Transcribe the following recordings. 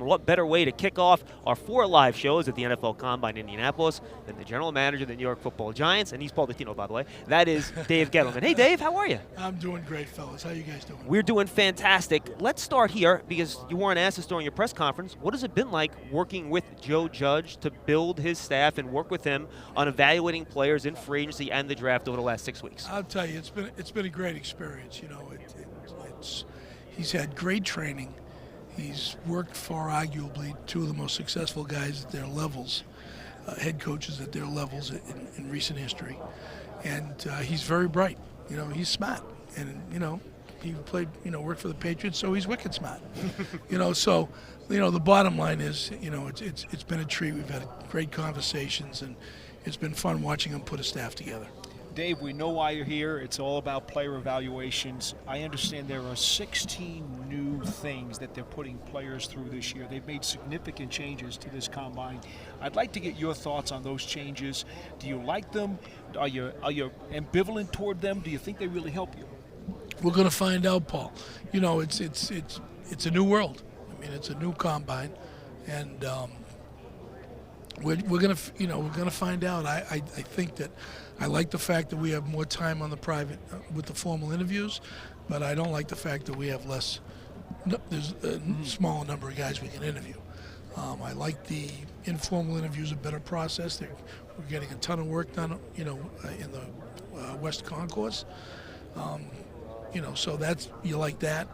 And what better way to kick off our 4 live shows at the NFL Combine in Indianapolis than the general manager of the New York Football Giants, and he's Paul Dottino, by the way. That is Dave Gettleman. Hey, Dave, how are you? I'm doing great, fellas. How you guys doing? We're doing fantastic. Let's start here because you weren't asked this during your press conference. What has it been like working with Joe Judge to build his staff and work with him on evaluating players in free agency and the draft over the last 6 weeks? I'll tell you, it's been a great experience. You know, he's had great training. He's worked for arguably 2 of the most successful guys at their levels, head coaches at their levels in recent history, and he's very bright. You know, he's smart, and he played, worked for the Patriots, so he's wicked smart. So the bottom line is, it's been a treat. We've had great conversations, and it's been fun watching him put a staff together. Dave, we know why you're here. It's all about player evaluations. I understand there are 16 new things that they're putting players through this year. They've made significant changes to this combine. I'd like to get your thoughts on those changes. Do you like them? Are you ambivalent toward them? Do you think they really help you? We're going to find out, Paul. It's a new world. I mean, it's a new combine, and we're going to find out. I think that I like the fact that we have more time on the private with the formal interviews, but I don't like the fact that we have less. There's a smaller number of guys we can interview. I like the informal interviews, a better process. We're getting a ton of work done, in the West Concourse. So that's, you like that.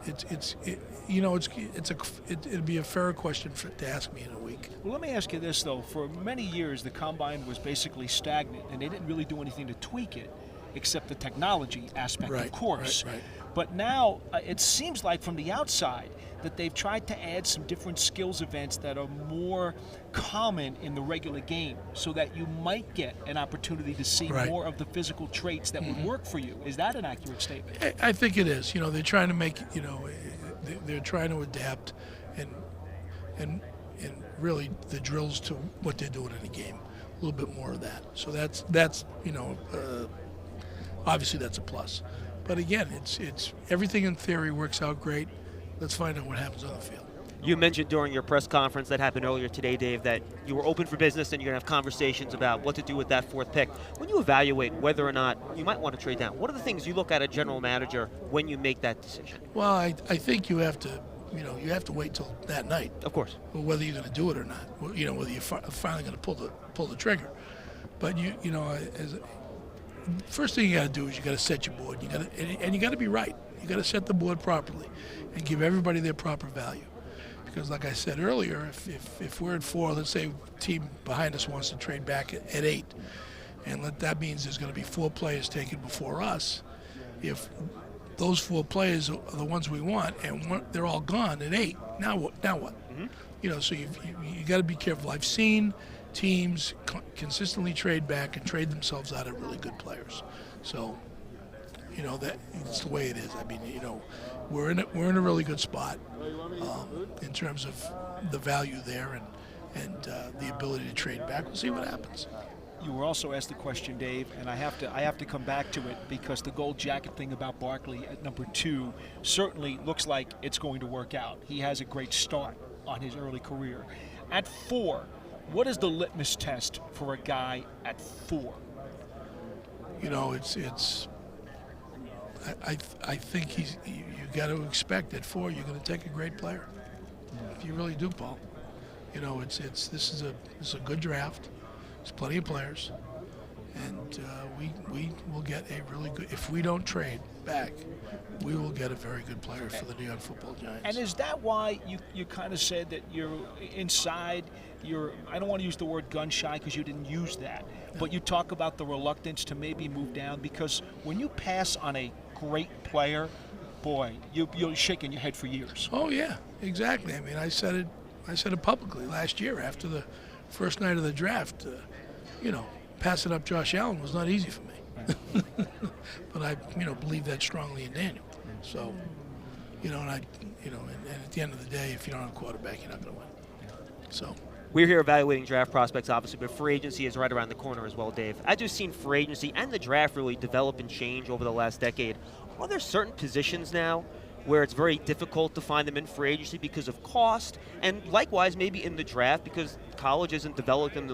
It'd be a fair question to ask me in a week. Well, let me ask you this though. For many years, the combine was basically stagnant, and they didn't really do anything to tweak it, except the technology aspect, of course. Right. But now it seems like from the outside that they've tried to add some different skills events that are more common in the regular game, so that you might get an opportunity to see more of the physical traits that would work for you. Is that an accurate statement? I think it is. They're trying to make, they're trying to adapt and really the drills to what they're doing in the game. A little bit more of that. So that's obviously that's a plus. But again, it's everything in theory works out great. Let's find out what happens on the field. You mentioned during your press conference that happened earlier today, Dave, that you were open for business and you're going to have conversations about what to do with that 4th pick. When you evaluate whether or not you might want to trade down, what are the things you look at a general manager when you make that decision? Well, I think you have to, you have to wait till that night. Of course. Whether you're going to do it or not. Whether you're finally going to pull the trigger. But first thing you got to do is you got to set your board. You got to be right. You got to set the board properly and give everybody their proper value. Because like I said earlier, if we're at 4, let's say a team behind us wants to trade back at 8, and that means there's going to be 4 players taken before us. If those 4 players are the ones we want and they're all gone at 8, now what? Mm-hmm. So you got to be careful. I've seen teams consistently trade back and trade themselves out of really good players. So, that it's the way it is. I mean, we're in a really good spot in terms of the value there and the ability to trade back. We'll see what happens. You were also asked the question, Dave, and I have to come back to it because the gold jacket thing about Barkley at number 2 certainly looks like it's going to work out. He has a great start on his early career. At 4, what is the litmus test for a guy at 4? I think you got to expect at 4 you're going to take a great player. You really do, Paul. This is a good draft. There's plenty of players, and we will get a really good. If we don't trade back, we will get a very good player for the New York Football Giants. And is that why you kind of said that you're inside? I don't want to use the word gun shy because you didn't use that, but you talk about the reluctance to maybe move down because when you pass on a great player, boy, you're shaking your head for years. Oh yeah, exactly. I mean, I said it publicly last year after the first night of the draft. Passing up Josh Allen was not easy for me, but I believe that strongly in Daniel. So, and at the end of the day, if you don't have a quarterback, you're not going to win. So. We're here evaluating draft prospects, obviously, but free agency is right around the corner as well, Dave. As you've seen free agency and the draft really develop and change over the last decade, are there certain positions now where it's very difficult to find them in free agency because of cost, and likewise maybe in the draft because college isn't developing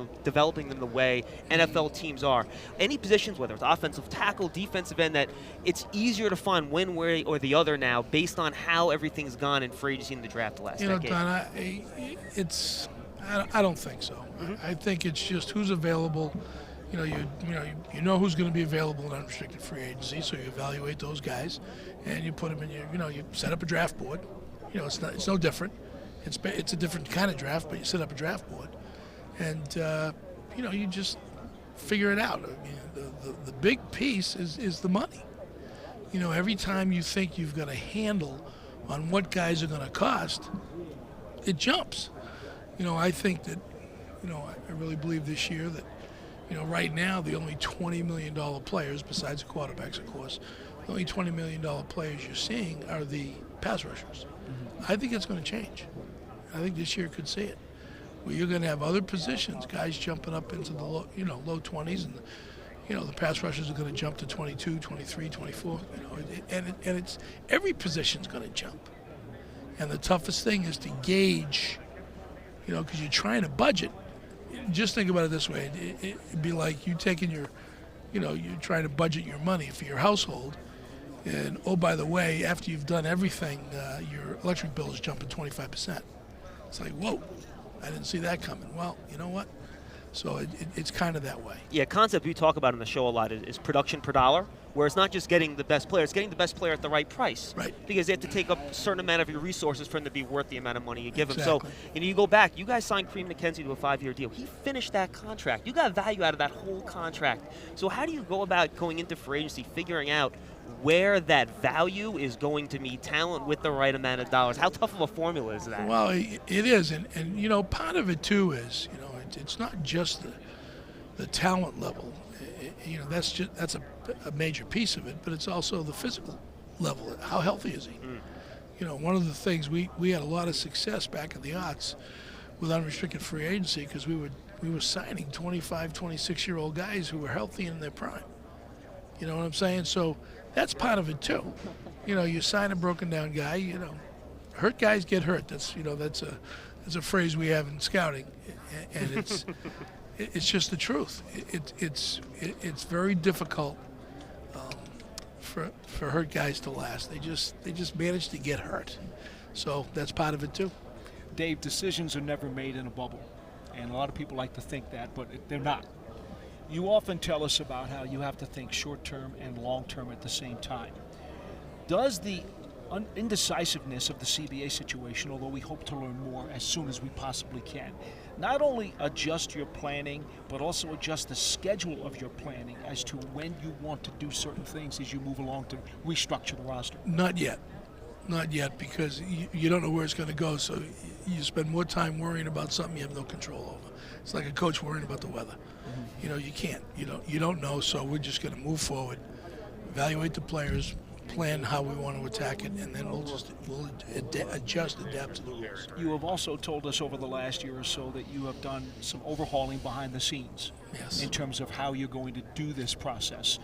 them the way NFL teams are. Any positions, whether it's offensive tackle, defensive end, that it's easier to find one way or the other now based on how everything's gone in free agency in the draft the last decade? Don, I don't think so. I think it's just who's available. You know who's going to be available in unrestricted free agency, so you evaluate those guys, and you put them in your, you set up a draft board. It's no different. It's a different kind of draft, but you set up a draft board, and you just figure it out. I mean, the big piece is the money. Every time you think you've got a handle on what guys are going to cost, it jumps. I think that, I really believe this year that, right now the only $20 million players, besides the quarterbacks, of course, the only $20 million players you're seeing are the pass rushers. I think it's going to change. I think this year could see it, where you're going to have other positions, guys jumping up into the low 20s, and the pass rushers are going to jump to 22, 23, 24. And it's every position's going to jump. And the toughest thing is to gauge, because you're trying to budget. Just think about it this way. It'd be like you taking you're trying to budget your money for your household. And, oh, by the way, after you've done everything, your electric bill is jumping 25%. It's like, whoa, I didn't see that coming. Well, you know what? So it's kind of that way. Yeah, concept we talk about on the show a lot is production per dollar, where it's not just getting the best player, it's getting the best player at the right price. Right. Because they have to take up a certain amount of your resources for him to be worth the amount of money you give him. Exactly. So, you go back, you guys signed Kareem McKenzie to a 5-year deal. He finished that contract. You got value out of that whole contract. So how do you go about going into free agency, figuring out where that value is going to meet talent with the right amount of dollars? How tough of a formula is that? Well, it is. And part of it, too, is, it's not just the talent level. That's a major piece of it, but it's also the physical level. How healthy is he? One of the things we had a lot of success back in the aughts with unrestricted free agency because we were signing 25, 26-year-old guys who were healthy in their prime. You know what I'm saying? So that's part of it too. You sign a broken down guy. Hurt guys get hurt. That's a phrase we have in scouting, and it's just the truth. It's very difficult for hurt guys to last. They just manage to get hurt. So that's part of it too. Dave, decisions are never made in a bubble, and a lot of people like to think that, but they're not. You often tell us about how you have to think short-term and long-term at the same time. Does the indecisiveness of the CBA situation, although we hope to learn more as soon as we possibly can, not only adjust your planning, but also adjust the schedule of your planning as to when you want to do certain things as you move along to restructure the roster? Not yet, because you don't know where it's going to go, so you spend more time worrying about something you have no control over. It's like a coach worrying about the weather. You can't. You don't know, so we're just going to move forward, evaluate the players, plan how we want to attack it, and then we'll adjust, adapt to the rules. You have also told us over the last year or so that you have done some overhauling behind the scenes. Yes. In terms of how you're going to do this process.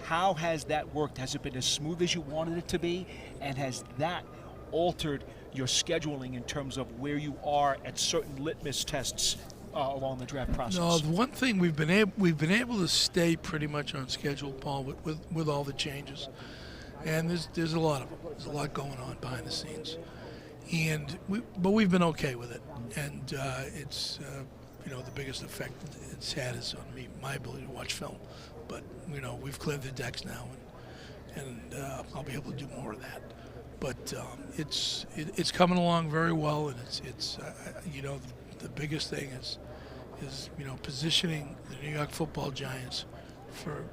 How has that worked? Has it been as smooth as you wanted it to be? And has that altered your scheduling in terms of where you are at certain litmus tests along the draft process? No, the one thing we've been able to stay pretty much on schedule, Paul, with all the changes. And there's a lot of them. There's a lot going on behind the scenes, but we've been okay with it. And it's the biggest effect it's had is on my ability to watch film. But we've cleared the decks now, and I'll be able to do more of that. But it's coming along very well, and it's the biggest thing is positioning the New York Football Giants for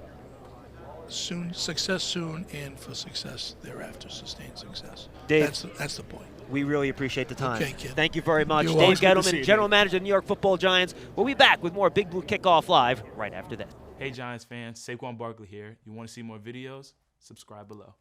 success soon, and for success thereafter, sustained success. Dave, that's the point. We really appreciate the time. Okay, kid. Thank you very much. You're Dave welcome. Gettleman, General Manager of the New York Football Giants. We'll be back with more Big Blue Kickoff Live right after that. Hey Giants fans, Saquon Barkley here. You want to see more videos? Subscribe below.